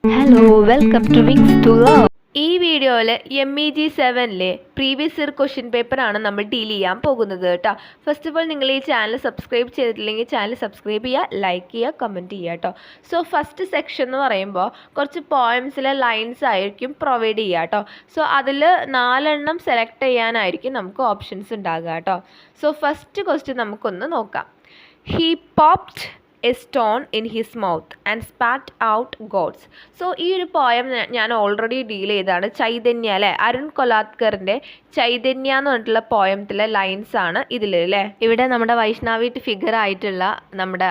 Hello welcome to wings to love. ഈ വീഡിയോയിൽ MEG7-ലെ previous year question പേപ്പറാണ് നമ്മൾ ഡീൽ ചെയ്യാൻ പോകുന്നത് കേട്ടോ. ഫസ്റ്റ് ഓഫ് ഓൾ നിങ്ങൾ ഈ ചാനൽ സബ്സ്ക്രൈബ് ചെയ്തിട്ടില്ലെങ്കിൽ ചാനൽ സബ്സ്ക്രൈബ് ചെയ്യുക, ലൈക്ക് ചെയ്യുക, കമൻറ്റ് ചെയ്യുക കേട്ടോ. സോ ഫസ്റ്റ് സെക്ഷൻ എന്ന് പറയുമ്പോൾ കുറച്ച് പോയംസിലെ ലൈൻസ് ആയിരിക്കും പ്രൊവൈഡ് ചെയ്യുക കേട്ടോ. സോ അതിൽ 4 സെലക്ട് ചെയ്യാനായിരിക്കും നമുക്ക് ഓപ്ഷൻസ് ഉണ്ടാകുക കേട്ടോ. സോ ഫസ്റ്റ് ക്വസ്റ്റ്യൻ നമുക്കൊന്ന് നോക്കാം. He popped a stone in his mouth and spat out gods. So ഈ ഒരു പോയം ഞാൻ ഓൾറെഡി ഡീൽ ചെയ്താണ്. ചൈതന്യ അല്ലേ, അരുൺ കൊലാത്കറിൻ്റെ ചൈതന്യ എന്ന് പറഞ്ഞിട്ടുള്ള പോയത്തിലെ ലൈൻസ് ആണ് ഇതിൽ അല്ലേ. ഇവിടെ നമ്മുടെ വൈഷ്ണവി ഫിഗർ ആയിട്ടുള്ള നമ്മുടെ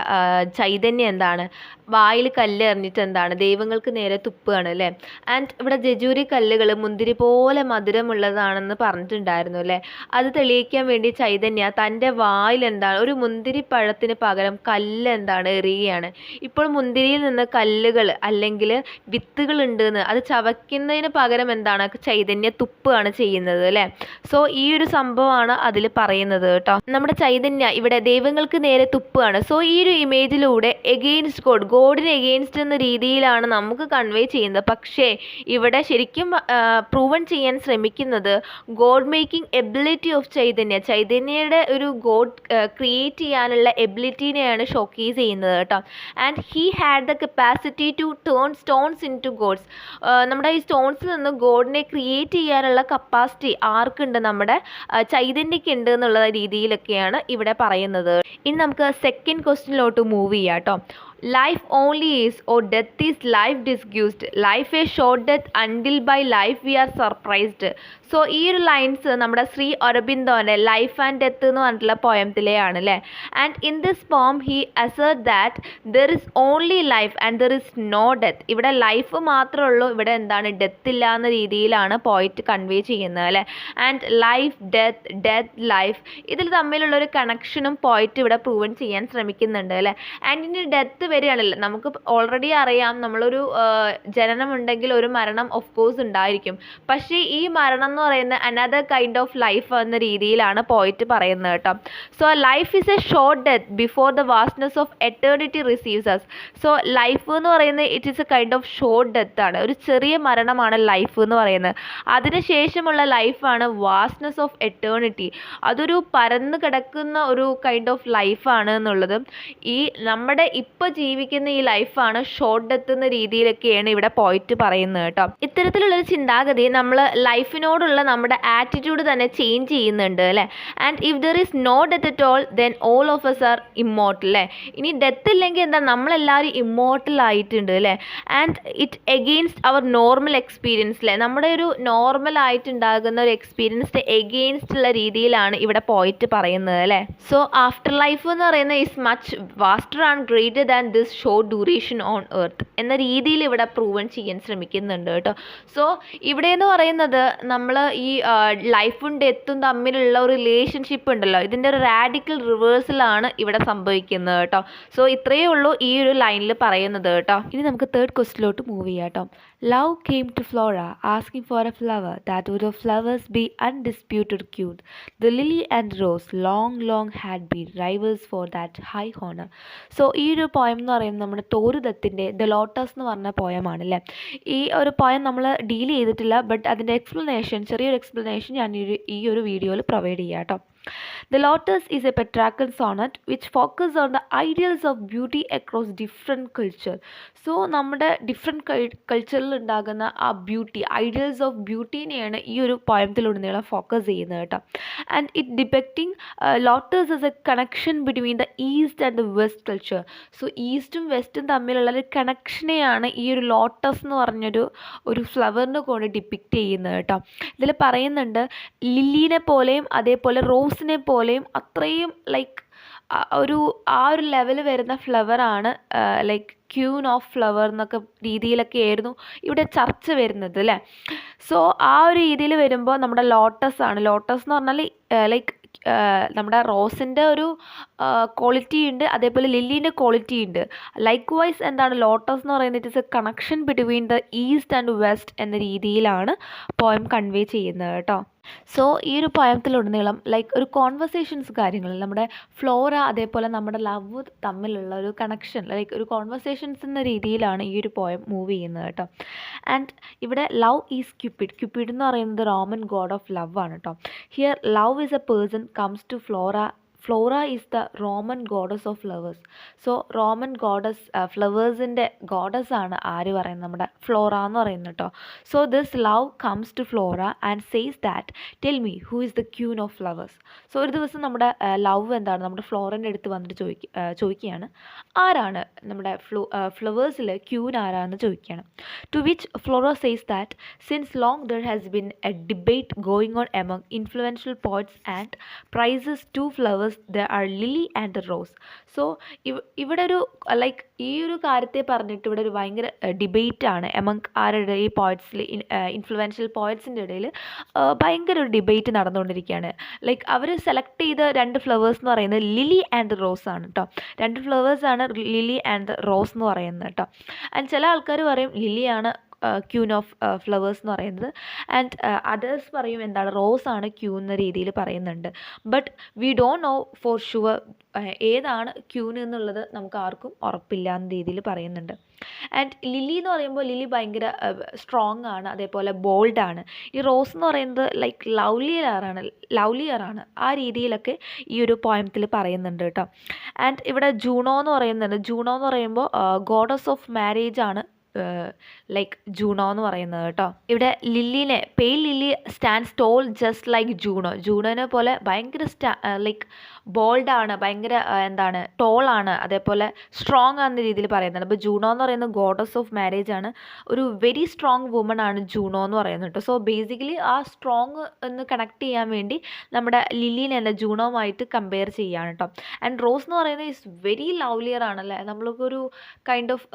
ചൈതന്യ എന്താണ്, വായിൽ കല്ല് എറിഞ്ഞിട്ട് എന്താണ് ദൈവങ്ങൾക്ക് നേരെ തുപ്പുകയാണ് അല്ലേ. ആൻഡ് ഇവിടെ ജജൂരി കല്ലുകൾ മുന്തിരി പോലെ മധുരമുള്ളതാണെന്ന് പറഞ്ഞിട്ടുണ്ടായിരുന്നു അല്ലേ. അത് തെളിയിക്കാൻ വേണ്ടി ചൈതന്യ തൻ്റെ വായിൽ എന്താണ് ഒരു മുന്തിരി പഴത്തിന് പകരം കല്ല് എന്താണ് എറിയുകയാണ്. ഇപ്പോൾ മുന്തിരിയിൽ നിന്ന് കല്ലുകൾ അല്ലെങ്കിൽ വിത്തുകൾ ഉണ്ടെന്ന് അത് ചവയ്ക്കുന്നതിന് പകരം എന്താണ് ചൈതന്യ തുപ്പുകയാണ് ചെയ്യുന്നത് അല്ലേ. സോ ഈ ഒരു സംഭവമാണ് അതിൽ പറയുന്നത് കേട്ടോ. നമ്മുടെ ചൈതന്യ ഇവിടെ ദൈവങ്ങൾക്ക് നേരെ തുപ്പുകയാണ്. സോ ഈ ഒരു ഇമേജിലൂടെ എഗെയിൻസ്റ്റ് ഗോഡിന് എഗെയിൻസ്റ്റ് എന്ന രീതിയിലാണ് നമുക്ക് കൺവേ ചെയ്യുന്നത്. പക്ഷേ ഇവിടെ ശരിക്കും പ്രൂവൺ ചെയ്യാൻ ശ്രമിക്കുന്നത് ഗോഡ് മേക്കിംഗ് എബിലിറ്റി ഓഫ് ചൈതന്യയുടെ ഒരു ഗോഡ് ക്രിയേറ്റ് ചെയ്യാനുള്ള എബിലിറ്റീനെയാണ് ഷോക്കേസ് ചെയ്യുന്നത് കേട്ടോ. And he had the capacity to turn stones into gods. നമ്മുടെ ഈ സ്റ്റോൺസിൽ നിന്ന് ഗോഡിനെ ക്രിയേറ്റ് ചെയ്യാനുള്ള കപ്പാസിറ്റി ആർക്കുണ്ട്, നമ്മുടെ ചൈതന്യക്ക് ഉണ്ട് എന്നുള്ള രീതിയിലൊക്കെയാണ് ഇവിടെ പറയുന്നത്. ഇനി നമുക്ക് സെക്കൻഡ് ക്വസ്റ്റ്യനിലോട്ട് മൂവ് ചെയ്യാം കേട്ടോ. Life only is, or death is life disguised. Life a short death until by life we are surprised. So ഈ ഒരു ലൈൻസ് നമ്മുടെ ശ്രീ അരബിന്ദോൻ്റെ ലൈഫ് ആൻഡ് ഡെത്ത് എന്ന് പറഞ്ഞിട്ടുള്ള പോയത്തിലെയാണ് അല്ലേ. And in this poem he assert that there is only life and there is no death. ഇവിടെ life മാത്രമേ ഉള്ളൂ, ഇവിടെ എന്താണ് ഡെത്ത് ഇല്ല എന്ന രീതിയിലാണ് പോയിറ്റ് കൺവേ ചെയ്യുന്നത് അല്ലേ. ആൻഡ് ലൈഫ് ഡെത്ത് ലൈഫ് ഇതിൽ തമ്മിലുള്ള ഒരു കണക്ഷനും പോയിറ്റ് ഇവിടെ പ്രൂവൻ ചെയ്യാൻ ശ്രമിക്കുന്നുണ്ട് അല്ലേ. ആൻഡ് ഇനി ഡെത്ത് വരികയാണല്ലോ, നമുക്ക് ഓൾറെഡി അറിയാം നമ്മളൊരു ജനനമുണ്ടെങ്കിൽ ഒരു മരണം ഓഫ് കോഴ്സ് ഉണ്ടായിരിക്കും. പക്ഷേ ഈ മരണം എന്ന് പറയുന്നത് അനദർ കൈൻഡ് ഓഫ് ലൈഫ് എന്ന രീതിയിലാണ് പോയിറ്റ് പറയുന്നത് കേട്ടോ. So life is a short death before the vastness of eternity receives us. So life എന്ന് പറയുന്നത് it is a kind of short death ആണ്, ഒരു ചെറിയ മരണമാണ് ലൈഫ് എന്ന് പറയുന്നത്. അതിനുശേഷമുള്ള ലൈഫാണ് വാസ്റ്റ്നെസ് ഓഫ് എറ്റേണിറ്റി, അതൊരു പരന്ന് കിടക്കുന്ന ഒരു കൈൻഡ് ഓഫ് ലൈഫാണ് എന്നുള്ളത്. ഈ നമ്മുടെ ഇപ്പോൾ ജീവിക്കുന്ന ഈ ലൈഫാണ് ഷോർട്ട് ഡെത്ത് എന്ന രീതിയിലൊക്കെയാണ് ഇവിടെ പോയിറ്റ് പറയുന്നത് കേട്ടോ. ഇത്തരത്തിലുള്ളൊരു ചിന്താഗതി നമ്മൾ ലൈഫിനോടുള്ള നമ്മുടെ ആറ്റിറ്റ്യൂഡ് തന്നെ ചേഞ്ച് ചെയ്യുന്നുണ്ട് അല്ലേ. And if there is no death at all then all of us are immortal അല്ലേ. ഇനി ഡെത്ത് ഇല്ലെങ്കിൽ എന്താ, നമ്മളെല്ലാവരും ഇമ്മോർട്ടൽ ആയിട്ടുണ്ട് അല്ലേ. And it against our normal experience അല്ലേ, നമ്മുടെ ഒരു നോർമൽ ആയിട്ടുണ്ടാകുന്ന ഒരു എക്സ്പീരിയൻസിന് എഗെയിൻസ്റ്റ് ഉള്ള രീതിയിലാണ് ഇവിടെ പോയിറ്റ് പറയുന്നത് അല്ലേ. സോ ആഫ്റ്റർ ലൈഫ് എന്ന് പറയുന്നത് is much vaster and greater than this short duration on earth എന്ന രീതിയിൽ ഇവിടെ പ്രൂവൺ ചെയ്യാൻ ശ്രമിക്കുന്നുണ്ട് കേട്ടോ. സോ ഇവിടെ എന്ന് പറയുന്നത് നമ്മൾ ഈ ലൈഫും ഡെത്തും തമ്മിലുള്ള ഒരു റിലേഷൻഷിപ്പ് ഉണ്ടല്ലോ, ഇതിൻ്റെ ഒരു റാഡിക്കൽ റിവേഴ്സലാണ് ഇവിടെ സംഭവിക്കുന്നത് കേട്ടോ. സോ ഇത്രയേ ഉള്ളൂ ഈ ഒരു ലൈനിൽ പറയുന്നത് കേട്ടോ. ഇനി നമുക്ക് തേർഡ് ക്വസ്റ്റിലോട്ട് മൂവ് ചെയ്യാം കേട്ടോ. Love came to Flora asking for a flower that would of flowers be undisputed cute. The lily and rose long had been rivals for that high honor. So ഈ ഒരു പോയം എന്ന് പറയുന്നത് നമ്മുടെ തോരുദത്തിൻ്റെ the lotus എന്ന് പറഞ്ഞ പോയമാണല്ലേ. ഈ ഒരു poem നമ്മൾ ഡീൽ ചെയ്തിട്ടില്ല, ബട്ട് അതിൻ്റെ ചെറിയൊരു എക്സ്പ്ലനേഷൻ ഞാൻ ഈ ഒരു വീഡിയോയിൽ പ്രൊവൈഡ് ചെയ്യാം കേട്ടോ. The Lotus is a Petrarchan sonnet which focuses on the ideals of beauty across different culture. So നമ്മുടെ ഡിഫറെൻറ്റ് കൾച്ചറിൽ ഉണ്ടാകുന്ന ആ ബ്യൂട്ടി, ഐഡിയൽസ് ഓഫ് ബ്യൂട്ടീനെയാണ് ഈ ഒരു പോയത്തിലുടനീളം ഫോക്കസ് ചെയ്യുന്നത് കേട്ടോ. And it depicting lotus as a connection between the east and the west culture. So ഈസ്റ്റും വെസ്റ്റും തമ്മിലുള്ള ഒരു കണക്ഷനെയാണ് ഈ ഒരു ലോട്ടസ് എന്ന് പറഞ്ഞൊരു ഫ്ലവറിനെ കൊണ്ട് ഡിപ്പിക്റ്റ് ചെയ്യുന്നത് കേട്ടോ. ഇതിൽ പറയുന്നുണ്ട് ലില്ലീനെ പോലെയും അതേപോലെ റോസിനെ പോലെയും അത്രയും ലൈക്ക് ആ ഒരു ലെവൽ വരുന്ന ഫ്ലവറാണ് ലൈക്ക് ക്യൂൻ ഓഫ് ഫ്ലവർ എന്നൊക്കെ രീതിയിലൊക്കെ ആയിരുന്നു ഇവിടെ ചർച്ച വരുന്നത് അല്ലേ. സോ ആ ഒരു രീതിയിൽ വരുമ്പോൾ നമ്മുടെ ലോട്ടസ് എന്ന് പറഞ്ഞാൽ ലൈക്ക് നമ്മുടെ റോസിൻ്റെ ഒരു ക്വാളിറ്റി ഉണ്ട്, അതേപോലെ ലില്ലീൻ്റെ ക്വാളിറ്റി ഉണ്ട്. ലൈക്ക് വൈസ് എന്താണ് ലോട്ടസ് എന്ന് പറയുന്നത് it is A connection between the east and west എന്ന രീതിയിലാണ് പോയം കൺവേ ചെയ്യുന്നത് കേട്ടോ. സോ ഈ ഒരു പോയത്തിലുടനീളം ലൈക്ക് ഒരു കോൺവെർസേഷൻസ് കാര്യങ്ങൾ നമ്മുടെ ഫ്ലോറ അതേപോലെ നമ്മുടെ ലവ് തമ്മിലുള്ള ഒരു കണക്ഷൻ ലൈക്ക് ഒരു കോൺവെർസേഷൻസ് എന്ന രീതിയിലാണ് ഈ ഒരു പോയം മൂവ് ചെയ്യുന്നത് കേട്ടോ. ആൻഡ് ഇവിടെ ലവ് ഈസ് ക്യൂപ്പിഡ്. ക്യൂപ്പിഡ് എന്ന് പറയുന്നത് റോമൻ ഗോഡ് ഓഫ് ലവ് ആണ് കേട്ടോ. Here love is a person comes to Flora. Flora is the Roman goddess of flowers. So Roman goddess ഫ്ലവേഴ്സിൻ്റെ ഗോഡസ് ആണ് ആര് പറയുന്നത്, നമ്മുടെ ഫ്ലോറ എന്ന് പറയുന്നത് കേട്ടോ. So this love comes to Flora and says that tell me who is the queen of flowers. So ഒരു ദിവസം നമ്മുടെ ലവ് എന്താണ് നമ്മുടെ ഫ്ലോറിൻ്റെ അടുത്ത് വന്നിട്ട് ചോദിക്കുകയാണ് ആരാണ് നമ്മുടെ ഫ്ലവേഴ്സിൽ ക്യൂൻ ആരാണെന്ന് ചോദിക്കുകയാണ്. To which Flora says that since long there has been a debate going on among influential poets and praises to flowers the are lily and the rose. So ഇവിടെ ഒരു ലൈക്ക് ഈ ഒരു കാര്യത്തെ പറഞ്ഞിട്ട് ഇവിടെ ഒരു ഭയങ്കര ഡിബേറ്റാണ് എമംഗ് ആരുടെ ഈ പോയിറ്റ്സിൽ ഇൻഫ്ലുവൻഷ്യൽ പോയിറ്റ്സിൻ്റെ ഇടയിൽ ഭയങ്കര ഒരു ഡിബേറ്റ് നടന്നുകൊണ്ടിരിക്കുകയാണ്. ലൈക്ക് അവർ സെലക്ട് ചെയ്ത 2 ഫ്ലവേഴ്സ് എന്ന് പറയുന്നത് ലിലി ആൻഡ് റോസ് ആണ് കേട്ടോ. 2 ഫ്ലവേഴ്സാണ് ലിലി ആൻഡ് റോസ് എന്ന് പറയുന്നത് കേട്ടോ. ആൻഡ് ചില ആൾക്കാർ പറയും ലിലിയാണ് ക്യൂൻ ഓഫ് ഫ്ലവേഴ്സ് എന്ന് പറയുന്നത്. ആൻഡ് അതേഴ്സ് പറയും എന്താണ് റോസ് ആണ് ക്യൂൻ എന്ന രീതിയിൽ പറയുന്നുണ്ട്. But we don't know for sure ഏതാണ് ക്യൂൻ എന്നുള്ളത് നമുക്ക് ആർക്കും ഉറപ്പില്ല എന്ന രീതിയിൽ പറയുന്നുണ്ട്. ആൻഡ് ലിലി എന്ന് പറയുമ്പോൾ ലിലി ഭയങ്കര സ്ട്രോങ് ആണ്, അതേപോലെ ബോൾഡാണ്. ഈ റോസ് എന്ന് പറയുന്നത് ലൈക്ക് ലവ്ലിയറാണ് ആ രീതിയിലൊക്കെ ഈ ഒരു പോയത്തിൽ പറയുന്നുണ്ട് കേട്ടോ. ആൻഡ് ഇവിടെ ജൂണോ എന്ന് പറയുമ്പോൾ ഗോഡസ് ഓഫ് മാരേജ് ആണ് ലൈക്ക് ജൂണോ എന്ന് പറയുന്നത് കേട്ടോ. ഇവിടെ ലില്ലിനെ pale lily stands tall just like ജൂണോനെ പോലെ ഭയങ്കര ലൈക്ക് ബോൾഡാണ്, ഭയങ്കര എന്താണ് ടോളാണ്, അതേപോലെ സ്ട്രോങ് ആണെന്ന രീതിയിൽ പറയുന്നുണ്ട്. അപ്പോൾ ജൂണോ എന്ന് പറയുന്നത് ഗോഡസ് ഓഫ് മാരേജ് ആണ്, ഒരു വെരി സ്ട്രോങ് വുമൺ ആണ് ജൂണോ എന്ന് പറയുന്നത് കേട്ടോ. സോ ബേസിക്കലി ആ സ്ട്രോങ് എന്ന് കണക്ട് ചെയ്യാൻ വേണ്ടി നമ്മുടെ ലില്ലിനെ ജൂണോവുമായിട്ട് കമ്പയർ ചെയ്യാണ് കേട്ടോ. ആൻഡ് റോസ് എന്ന് പറയുന്നത് ഈസ് വെരി ലവ്ലിയർ ആണല്ലേ. നമ്മൾക്കൊരു കൈൻഡ് ഓഫ്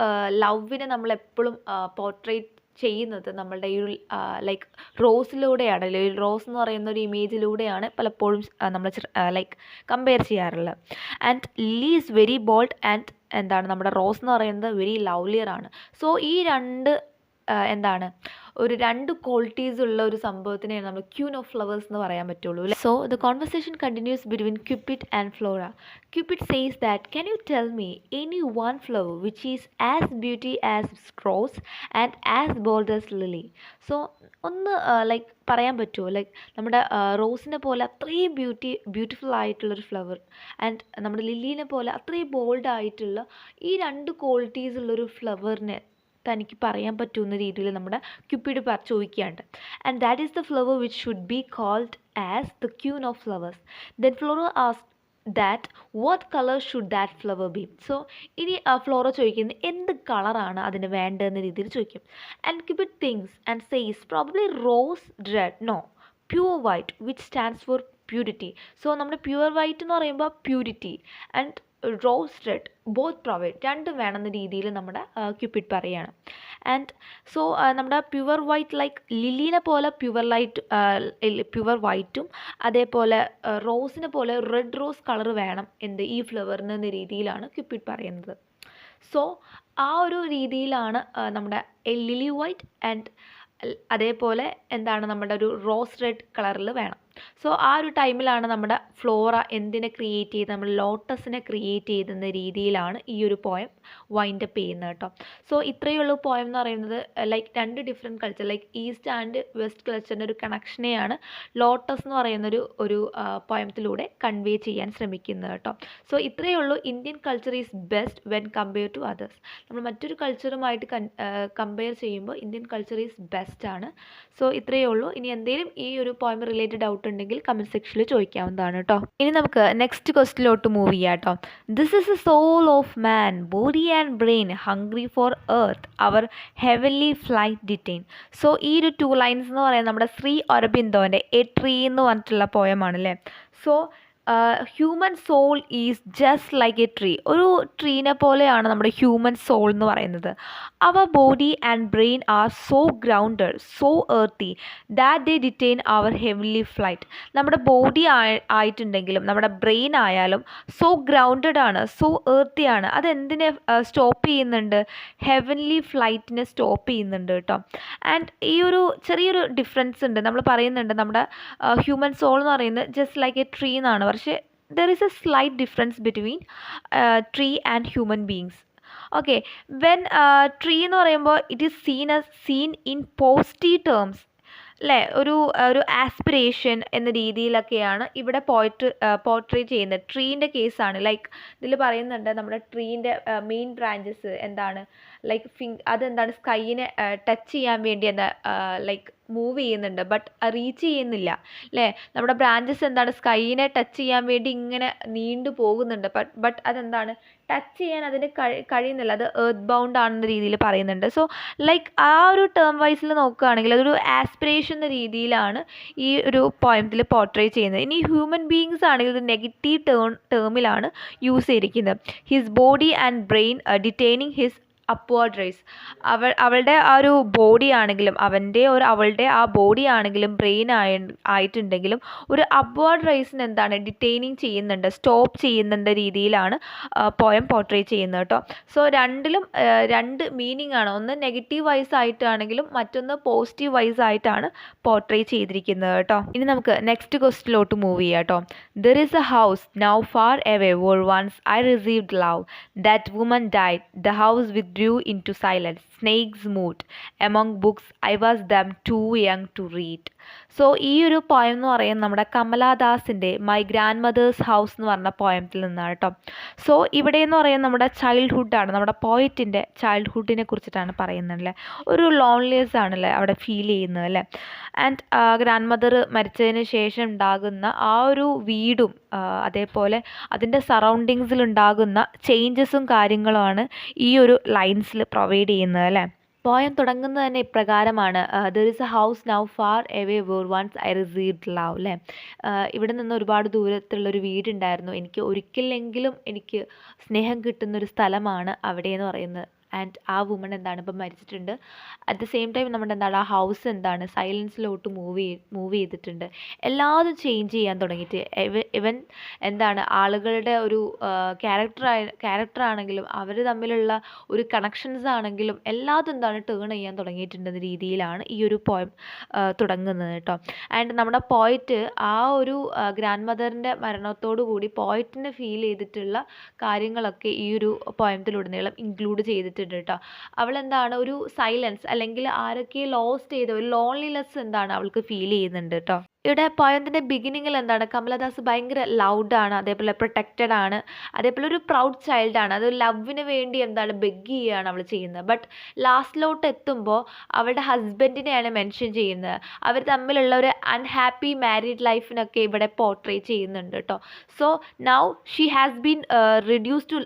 ലവിനെ നമ്മൾ എപ്പോഴും പോർട്രേറ്റ് ചെയ്യുന്നത് നമ്മളുടെ ഈ ഒരു ലൈക്ക് റോസിലൂടെയാണ്. റോസ് എന്ന് പറയുന്ന ഒരു ഇമേജിലൂടെയാണ് പലപ്പോഴും നമ്മൾ ലൈക്ക് കമ്പയർ ചെയ്യാറുള്ളത്. And lily is very bold and എന്താണ് നമ്മുടെ റോസ് എന്ന് പറയുന്നത് വെരി ലവ്ലിയർ ആണ്. സോ ഈ എന്താണ് ഒരു 2 ക്വാളിറ്റീസ് ഉള്ള ഒരു സംഭവത്തിനെയാണ് നമ്മൾ ക്യൂൻ ഓഫ് ഫ്ലവേഴ്സ് എന്ന് പറയാൻ പറ്റുള്ളൂ. So the conversation continuous between Cupid and Flora. Cupid says that can you tell me any one flower which is as beauty as rose and as bold as Lily. So ഒന്ന് like പറയാൻ പറ്റുമോ like നമ്മുടെ റോസിനെ പോലെ അത്രയും beautiful ആയിട്ടുള്ളൊരു flower and നമ്മുടെ ലില്ലീനെ പോലെ അത്രയും ബോൾഡ് ആയിട്ടുള്ള ഈ 2 ക്വാളിറ്റീസ് ഉള്ളൊരു ഫ്ലവറിനെ തനിക്ക് പറയാൻ പറ്റുന്ന രീതിയിൽ നമ്മുടെ ക്യൂപ്പിഡ് ചോദിക്കുകയാണ്. And that is the flower which should be called as the queen of flowers. Then Flora asked that what colour should that flower be. So ഇനി ഫ്ലോറ ചോദിക്കുന്നത് എന്ത് കളറാണ് അതിന് വേണ്ടതെന്ന രീതിയിൽ ചോദിക്കും. And Cupid thinks and says probably rose red, no pure white which stands for purity. So നമ്മുടെ pure white എന്ന് പറയുമ്പോൾ purity and rose red both provide, 2 വേണമെന്ന രീതിയിൽ നമ്മുടെ ക്യൂപ്പിഡ് പറയുകയാണ്. ആൻഡ് സോ നമ്മുടെ പ്യുവർ വൈറ്റ് ലൈക്ക് ലില്ലിനെ പോലെ പ്യുവർ വൈറ്റും അതേപോലെ റോസിനെ പോലെ റെഡ് റോസ് കളർ വേണം ഈ ഫ്ലവറിന് എന്ന രീതിയിലാണ് ക്യൂപ്പിഡ് പറയുന്നത്. സോ ആ ഒരു രീതിയിലാണ് നമ്മുടെ ലിലി വൈറ്റ് ആൻഡ് അതേപോലെ എന്താണ് നമ്മുടെ ഒരു റോസ് റെഡ് കളറിൽ വേണം. സോ ആ ഒരു ടൈമിലാണ് നമ്മുടെ ഫ്ലോറ എന്തിനെ ക്രിയേറ്റ് ചെയ്ത് നമ്മൾ ലോട്ടസിനെ ക്രിയേറ്റ് ചെയ്തെന്ന രീതിയിലാണ് ഈ ഒരു പോയം വൈൻഡ് അപ്പ് ചെയ്യുന്നത് കേട്ടോ. സോ ഇത്രയേ ഉള്ളൂ പോയം എന്ന് പറയുന്നത്. Like 2 different culture like east and west കൾച്ചറിൻ്റെ ഒരു കണക്ഷനെയാണ് ലോട്ടസ് എന്ന് പറയുന്നൊരു പോയത്തിലൂടെ കൺവേ ചെയ്യാൻ ശ്രമിക്കുന്നത് കേട്ടോ. സോ ഇത്രയേ ഉള്ളൂ. Indian culture is best when compare to others. നമ്മൾ മറ്റൊരു കൾച്ചറുമായിട്ട് കമ്പയർ ചെയ്യുമ്പോൾ ഇന്ത്യൻ കൾച്ചർ ഈസ് ബെസ്റ്റ് ആണ്. സോ ഇത്രയേ ഉള്ളൂ. ഇനി എന്തെങ്കിലും ഈ ഒരു പോയം റിലേറ്റഡ് ഡൗട്ട് ഉണ്ടെങ്കിൽ കമൻറ്റ് സെക്ഷനിൽ ചോദിക്കാവുന്നതാണ് കേട്ടോ. ഇനി നമുക്ക് നെക്സ്റ്റ് ക്വസ്റ്റിലോട്ട് മൂവ് ചെയ്യാം കേട്ടോ. This is a soul of man, body and brain, hungry for earth, our heavenly flight detain. So ഈ ഒരു 2 ലൈൻസ് എന്ന് പറയുന്നത് നമ്മുടെ ശ്രീ അരബിന്ദോൻ്റെ എ ട്രീ എന്ന് പറഞ്ഞിട്ടുള്ള പോയമാണല്ലേ. So human soul is just like a tree. ഒരു ട്രീനെ പോലെയാണ് നമ്മുടെ ഹ്യൂമൻ സോൾ എന്ന് പറയുന്നത്. Our body and brain are so grounded, so earthy that they detain our heavenly flight. നമ്മുടെ ബോഡി ആയിട്ടുണ്ടെങ്കിലും നമ്മുടെ ബ്രെയിൻ ആയാലും സോ ഗ്രൗണ്ടഡ് ആണ്, സോ earthy ആണ്. അതെന്തിനെ സ്റ്റോപ്പ് ചെയ്യുന്നുണ്ട്? ഹെവൻലി ഫ്ലൈറ്റിനെ സ്റ്റോപ്പ് ചെയ്യുന്നുണ്ട് കേട്ടോ. ആൻഡ് ഈ ഒരു ചെറിയൊരു ഡിഫറൻസ് ഉണ്ട്. നമ്മൾ പറയുന്നുണ്ട് നമ്മുടെ ഹ്യൂമൻ സോൾ എന്ന് പറയുന്നത് ജസ്റ്റ് ലൈക്ക് എ ട്രീ എന്നാണ്. പക്ഷേ there is a slight difference between tree and human beings. Okay, when tree എന്ന് പറയുമ്പോൾ it is seen in positive terms അല്ലേ, ഒരു ആസ്പിറേഷൻ എന്ന രീതിയിലൊക്കെയാണ് ഇവിടെ പോർട്രേറ്റ് ചെയ്യുന്നത്. ട്രീൻ്റെ കേസാണ്. ലൈക്ക് ഇതിൽ പറയുന്നുണ്ട് നമ്മുടെ ട്രീൻ്റെ മെയിൻ ബ്രാഞ്ചസ് എന്താണ്, ലൈക്ക് അതെന്താണ് സ്കൈയിനെ ടച്ച് ചെയ്യാൻ വേണ്ടി എന്താ ലൈക്ക് മൂവ് ചെയ്യുന്നുണ്ട്, ബട്ട് റീച്ച് ചെയ്യുന്നില്ല അല്ലേ. നമ്മുടെ ബ്രാഞ്ചസ് എന്താണ് സ്കൈയിനെ ടച്ച് ചെയ്യാൻ വേണ്ടി ഇങ്ങനെ നീണ്ടു പോകുന്നുണ്ട്, ബട്ട് അതെന്താണ് ടച്ച് ചെയ്യാൻ അതിന് കഴിയുന്നില്ല. അത് എർത്ത് ബൗണ്ട് ആണെന്ന രീതിയിൽ പറയുന്നുണ്ട്. സോ ലൈക്ക് ആ ഒരു ടേം വൈസിൽ നോക്കുകയാണെങ്കിൽ അതൊരു ആസ്പിറേഷൻ എന്ന രീതിയിലാണ് ഈ ഒരു പോയത്തിൽ പോർട്രേറ്റ് ചെയ്യുന്നത്. ഇനി ഹ്യൂമൻ ബീയിങ്സ് ആണെങ്കിൽ ഇത് നെഗറ്റീവ് ടേമിലാണ് യൂസ് ചെയ്തിരിക്കുന്നത്. His body and brain detaining his upward race. അവളുടെ ആ ഒരു ബോഡി ആണെങ്കിലും അവളുടെ ആ ബോഡി ആണെങ്കിലും ബ്രെയിൻ ആയിട്ടുണ്ടെങ്കിലും ഒരു അപ്വേർഡ് റേസിന് എന്താണ് ഡിറ്റെയിനിങ് ചെയ്യുന്നുണ്ട്, സ്റ്റോപ്പ് ചെയ്യുന്നുണ്ട് രീതിയിലാണ് പോയം പോർട്രേറ്റ് ചെയ്യുന്നത് കേട്ടോ. സോ രണ്ടിലും രണ്ട് മീനിങ് ആണ്. ഒന്ന് നെഗറ്റീവ് വൈസ് ആയിട്ടാണെങ്കിലും മറ്റൊന്ന് പോസിറ്റീവ് വൈസ് ആയിട്ടാണ് പോർട്രേറ്റ് ചെയ്തിരിക്കുന്നത് കേട്ടോ. ഇനി നമുക്ക് നെക്സ്റ്റ് ക്വസ്റ്റിലോട്ട് മൂവ് ചെയ്യാം കേട്ടോ. There is a house now far away where once I received love. That woman died. The house withdrew into silence. Snakes moved among books. I was them too young to read. So ഈ ഒരു poem എന്ന് പറയുന്നത് നമ്മുടെ കമലാദാസിൻ്റെ my grand mothers house എന്ന് പറഞ്ഞ പോയത്തിൽ നിന്നാണ് കേട്ടോ. So ഇവിടെ എന്ന് പറയുന്നത് നമ്മുടെ ചൈൽഡ്ഹുഡാണ്, നമ്മുടെ പോയറ്റിൻ്റെ ചൈൽഡ്ഹുഡിനെ കുറിച്ചിട്ടാണ് പറയുന്നതല്ലേ. ഒരു ലോൺലിനെസ് ആണല്ലേ അവിടെ ഫീൽ ചെയ്യുന്നത് അല്ലേ. ആൻഡ് ഗ്രാൻഡ് മദർ മരിച്ചതിന് ശേഷം ഉണ്ടാകുന്ന ആ ഒരു വീടും അതേപോലെ അതിൻ്റെ സറൗണ്ടിങ്സിൽ ഉണ്ടാകുന്ന ചേഞ്ചസും കാര്യങ്ങളുമാണ് ഈ ഒരു ലൈൻസിൽ പ്രൊവൈഡ് ചെയ്യുന്നത് അല്ലേ. പോയം തുടങ്ങുന്നത് തന്നെ ഇപ്രകാരമാണ്. There is a house now far away where once I received love അല്ലേ. ഇവിടെ നിന്ന് ഒരുപാട് ദൂരത്തുള്ളൊരു വീടുണ്ടായിരുന്നു, എനിക്ക് ഒരിക്കലെങ്കിലും എനിക്ക് സ്നേഹം കിട്ടുന്നൊരു സ്ഥലമാണ് അവിടെ എന്ന് പറയുന്നത്. ആൻഡ് ആ വുമൺ എന്താണ് ഇപ്പം മരിച്ചിട്ടുണ്ട്. അറ്റ് ദ സെയിം ടൈം നമ്മുടെ എന്താണ് ആ ഹൗസ് എന്താണ് സൈലൻസിലോട്ട് മൂവ് ചെയ്തിട്ടുണ്ട്. എല്ലാതും ചേഞ്ച് ചെയ്യാൻ തുടങ്ങിയിട്ട് ഇവൻ എന്താണ് ആളുകളുടെ ഒരു ക്യാരക്ടറാണെങ്കിലും അവർ തമ്മിലുള്ള ഒരു കണക്ഷൻസ് ആണെങ്കിലും എല്ലാതും എന്താണ് ടേൺ ചെയ്യാൻ തുടങ്ങിയിട്ടുണ്ടെന്ന രീതിയിലാണ് ഈ ഒരു പോയം തുടങ്ങുന്നത് കേട്ടോ. ആൻഡ് നമ്മുടെ പോയറ്റ് ആ ഒരു ഗ്രാൻഡ് മദറിൻ്റെ മരണത്തോടു കൂടി പോയറ്റിനെ ഫീൽ ചെയ്തിട്ടുള്ള കാര്യങ്ങളൊക്കെ ഈ ഒരു പോയത്തിലുടനീളം ഇൻക്ലൂഡ് ചെയ്തിട്ടുണ്ട് കേട്ടോ. അവളെന്താണ് ഒരു സൈലൻസ് അല്ലെങ്കിൽ ആരൊക്കെ ലോസ്റ്റ് ചെയ്ത ഒരു ലോൺലിനെസ് എന്താണ് അവൾക്ക് ഫീൽ ചെയ്യുന്നുണ്ട് കേട്ടോ. ഇവിടെ പോയത്തിൻ്റെ ബിഗിനിങ്ങിൽ എന്താണ് കമലദാസ് ഭയങ്കര ലൗഡാണ്, അതേപോലെ പ്രൊട്ടക്റ്റഡ് ആണ്, അതേപോലെ ഒരു പ്രൗഡ് ചൈൽഡാണ്. അത് ലവിന് വേണ്ടി എന്താണ് ബെഗ് ചെയ്യുകയാണ് അവൾ ചെയ്യുന്നത്. ബട്ട് ലാസ്റ്റിലോട്ട് എത്തുമ്പോൾ അവളുടെ ഹസ്ബൻഡിനെയാണ് മെൻഷൻ ചെയ്യുന്നത്. അവർ തമ്മിലുള്ള ഒരു അൺഹാപ്പി മാരീഡ് ലൈഫിനൊക്കെ ഇവിടെ പോർട്രേറ്റ് ചെയ്യുന്നുണ്ട് കേട്ടോ. So now she has been reduce to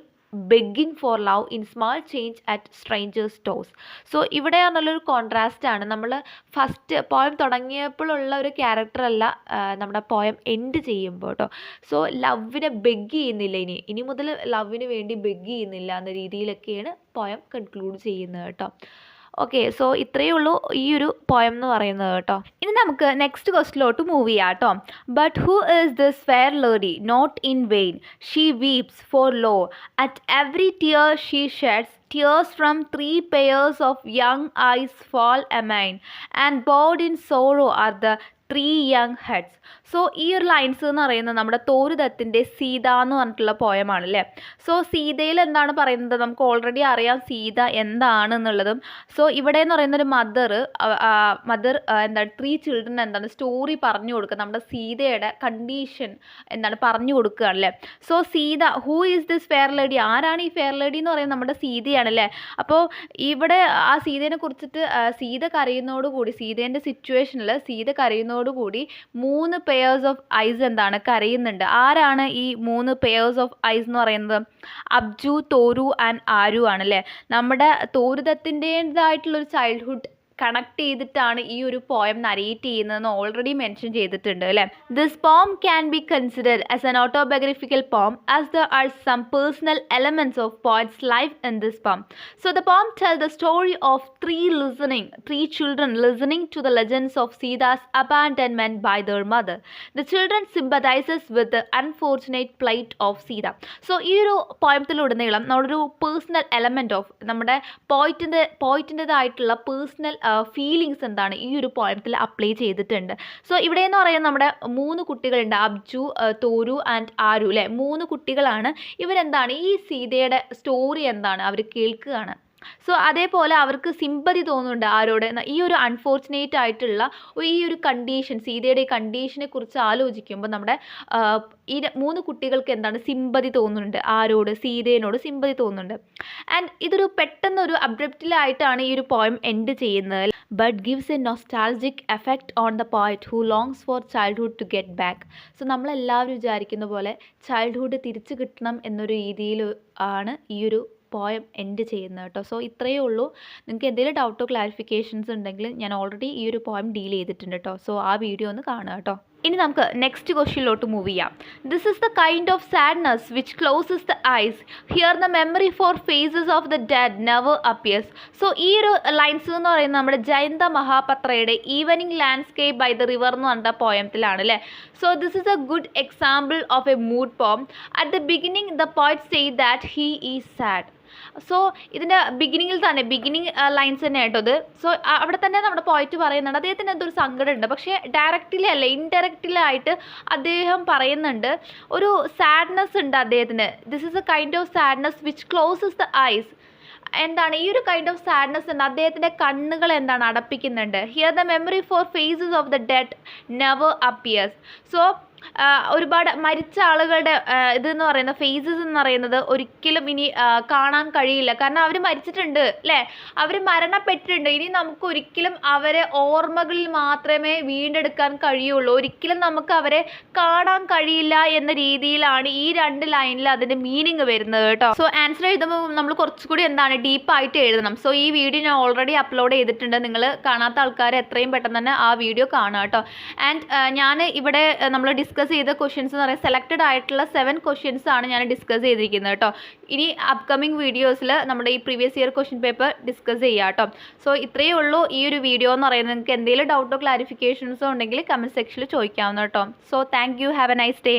begging for love in small change at strangers doors. So ഇവിടെ എന്നുള്ളൊരു കോൺട്രാസ്റ്റ് ആണ്. നമ്മൾ ഫസ്റ്റ് പോയം തുടങ്ങിയപ്പോഴുള്ള ഒരു ക്യാരക്ടറല്ല നമ്മുടെ പോയം എൻഡ് ചെയ്യുമ്പോൾ കേട്ടോ. സോ ലവിനെ ബെഗ് ചെയ്യുന്നില്ല, ഇനി മുതൽ ലവിന് വേണ്ടി ബെഗ് ചെയ്യുന്നില്ല എന്ന രീതിയിലൊക്കെയാണ് പോയം കൺക്ലൂഡ് ചെയ്യുന്നത് കേട്ടോ. ഓക്കെ, സോ ഇത്രയേ ഉള്ളൂ ഈ ഒരു പോയം എന്ന് പറയുന്നത് കേട്ടോ. ഇനി നമുക്ക് നെക്സ്റ്റ് ക്വസ്റ്റിലോട്ട് മൂവ് ചെയ്യാം കേട്ടോ. But who is this fair lady not in vain she weeps for lo at every tear she sheds tears from 3 pairs of young eyes fall amain and bowed in sorrow are the 3 young heads. So ഈ ഒരു lines എന്ന് പറയുന്നത് നമ്മുടെ തോരുദത്തിൻ്റെ സീത എന്ന് പറഞ്ഞിട്ടുള്ള പോയമാണ് അല്ലേ. So സീതയിൽ എന്താണ് പറയുന്നത് നമുക്ക് ഓൾറെഡി അറിയാം സീത എന്താണെന്നുള്ളതും. സോ ഇവിടെ എന്ന് പറയുന്ന ഒരു മദർ എന്താണ് 3 ചിൽഡ്രൻ എന്താണ് സ്റ്റോറി പറഞ്ഞു കൊടുക്കുക, നമ്മുടെ സീതയുടെ കണ്ടീഷൻ എന്താണ് പറഞ്ഞു കൊടുക്കുകയാണല്ലേ. So Sita who is this fair lady, ആരാണ് ഈ ഫെയർ ലേഡി എന്ന് പറയുന്നത് നമ്മുടെ സീതയാണല്ലേ. അപ്പോൾ ഇവിടെ ആ സീതയെ കുറിച്ചിട്ട് സീത കരയുന്നതോടുകൂടി സീതേൻ്റെ സിറ്റുവേഷനിൽ സീത കരയുന്നതോടുകൂടി 3 പെയേഴ്സ് ഓഫ് ഐസ് എന്താണ് കരയുന്നുണ്ട്. ആരാണ് ഈ 3 പെയേഴ്സ് ഓഫ് ഐസ് എന്ന് പറയുന്നത്? അബ്ജു, തോരു ആൻഡ് ആരു ആണല്ലേ. നമ്മുടെ തോരുദത്തിൻ്റെതായിട്ടുള്ളൊരു ചൈൽഡ്ഹുഡ് കണക്ട് ചെയ്തിട്ടാണ് ഈ ഒരു പോയം നരേറ്റ് ചെയ്യുന്നതെന്ന് ഓൾറെഡി മെൻഷൻ ചെയ്തിട്ടുണ്ട് അല്ലേ. This poem can be considered as an autobiographical poem as there are some personal elements of poets life in this poem. So the poem tell the story of three children listening to the legends of Sita's abandonment by their mother. The children sympathizes with the unfortunate plight of Sita. So ഈ ഒരു പോയത്തിലുടനീളം നമ്മളൊരു personal element of നമ്മുടെ പോയിറ്റിൻ്റെതായിട്ടുള്ള personal feelings എന്താണ് ഈ ഒരു പോയത്തിൽ apply ചെയ്തിട്ടുണ്ട്. So ഇവിടെ എന്ന് പറയുന്നത് നമ്മുടെ 3 കുട്ടികളുണ്ട്, അബ്ജു, തോരു ആൻഡ് ആരു അല്ലേ. 3 കുട്ടികളാണ്. ഇവരെന്താണ് ഈ സീതയുടെ സ്റ്റോറി എന്താണ് അവർ കേൾക്കുകയാണ്. സോ അതേപോലെ അവർക്ക് സിമ്പതി തോന്നുന്നുണ്ട് ആരോട്, ഈ ഒരു അൺഫോർച്ചുനേറ്റ് ആയിട്ടുള്ള ഈ ഒരു കണ്ടീഷൻ, സീതയുടെ ഈ കണ്ടീഷനെ കുറിച്ച് ആലോചിക്കുമ്പോൾ നമ്മുടെ ഈ 3 കുട്ടികൾക്ക് എന്താണ് സിമ്പതി തോന്നുന്നുണ്ട്. ആരോട്? സീതേനോട് സിമ്പതി തോന്നുന്നുണ്ട്. ആൻഡ് ഇതൊരു പെട്ടെന്നൊരു അബ്രപ്റ്റിലായിട്ടാണ് ഈ ഒരു പോയം എൻഡ് ചെയ്യുന്നത്. But gives a nostalgic effect on the poet who longs for childhood to get back. So നമ്മളെല്ലാവരും വിചാരിക്കുന്ന പോലെ ചൈൽഡ്ഹുഡ് തിരിച്ചു കിട്ടണം എന്നൊരു രീതിയിൽ ആണ് ഈ ഒരു പോയം എൻഡ് ചെയ്യുന്നത് കേട്ടോ. സോ ഇത്രയേ ഉള്ളൂ. നിങ്ങൾക്ക് എന്തെങ്കിലും ഡൗട്ടോ ക്ലാരിഫിക്കേഷൻസ് ഉണ്ടെങ്കിൽ ഞാൻ ഓൾറെഡി ഈ ഒരു പോയം ഡീൽ ചെയ്തിട്ടുണ്ട് കേട്ടോ. സോ ആ വീഡിയോ ഒന്ന് കാണുക കേട്ടോ. ഇനി നമുക്ക് നെക്സ്റ്റ് ക്വസ്റ്റ്യനിലോട്ട് മൂവ് ചെയ്യാം. This is the kind of sadness which closes the eyes here the memory for faces of the dead never appears. So ഈ ഒരു ലൈൻസ് എന്ന് പറയുന്നത് നമ്മുടെ ജയന്ത മഹാപത്രയുടെ evening landscape by the river എന്ന് പറഞ്ഞ പോയത്തിലാണ് അല്ലേ. So this is a good example of a mood poem. At the beginning the poet say that he is sad. So ഇതിൻ്റെ ബിഗിനിങ്ങിൽ തന്നെ ബിഗിനിങ് ലൈൻസ് തന്നെ കേട്ടോ ഇത്. സോ അവിടെ തന്നെ നമ്മുടെ പോയിറ്റ് പറയുന്നുണ്ട് അദ്ദേഹത്തിന് എന്തൊരു സങ്കടമുണ്ട്, പക്ഷേ ഡയറക്റ്റ്ലി അല്ല ഇൻഡയറക്റ്റ്ലായിട്ട് അദ്ദേഹം പറയുന്നുണ്ട് ഒരു സാഡ്നെസ് ഉണ്ട് അദ്ദേഹത്തിന്. This is a kind of sadness which closes the eyes. എന്താണ് ഈ ഒരു കൈൻഡ് ഓഫ് സാഡ്നെസ് ഉണ്ട്, അദ്ദേഹത്തിൻ്റെ കണ്ണുകൾ എന്താണ് അടപ്പിക്കുന്നുണ്ട്. Here the memory for faces of the dead never appears. So ഒരുപാട് മരിച്ച ആളുകളുടെ ഇതെന്ന് പറയുന്നത് ഫേസസ് എന്ന് പറയുന്നത് ഒരിക്കലും ഇനി കാണാൻ കഴിയില്ല. കാരണം അവർ മരിച്ചിട്ടുണ്ട് അല്ലേ, അവർ മരണപ്പെട്ടിട്ടുണ്ട്. ഇനി നമുക്ക് ഒരിക്കലും അവരെ ഓർമ്മകളിൽ മാത്രമേ വീണ്ടെടുക്കാൻ കഴിയുള്ളൂ, ഒരിക്കലും നമുക്ക് അവരെ കാണാൻ കഴിയില്ല എന്ന രീതിയിലാണ് ഈ 2 ലൈനിൽ അതിൻ്റെ മീനിങ് വരുന്നത് കേട്ടോ. സോ ആൻസർ എഴുതുമ്പോൾ നമ്മൾ കുറച്ചുകൂടി എന്താണ് ഡീപ്പായിട്ട് എഴുതണം. സോ ഈ വീഡിയോ ഞാൻ ഓൾറെഡി അപ്ലോഡ് ചെയ്തിട്ടുണ്ട്. നിങ്ങൾ കാണാത്ത ആൾക്കാർ എത്രയും പെട്ടെന്ന് തന്നെ ആ വീഡിയോ കാണുക കേട്ടോ. ആൻഡ് ഞാൻ ഇവിടെ നമ്മൾ ഡിസ്കസ് ചെയ്ത ക്വസ്റ്റ്യൻസ് എന്ന് പറയുന്നത് സെലക്റ്റഡ് ആയിട്ടുള്ള 7 ക്വസ്റ്റ്യൻസ് ആണ് ഞാൻ ഡിസ്കസ് ചെയ്തിരിക്കുന്നത് കേട്ടോ. ഇനി അപ്കമിങ് വീഡിയോസിൽ നമ്മുടെ ഈ previous year question paper discuss ചെയ്യാം കേട്ടോ. സോ ഇത്രയേ ഉള്ളൂ ഈ ഒരു വീഡിയോ എന്ന് പറയുന്നത്. നിങ്ങൾക്ക് എന്തെങ്കിലും ഡൗട്ടോ ക്ലാരിഫിക്കേഷൻസോ ഉണ്ടെങ്കിൽ കമൻറ്റ് സെക്ഷനിൽ ചോദിക്കാവുന്ന കേട്ടോ. So thank you, have A nice day.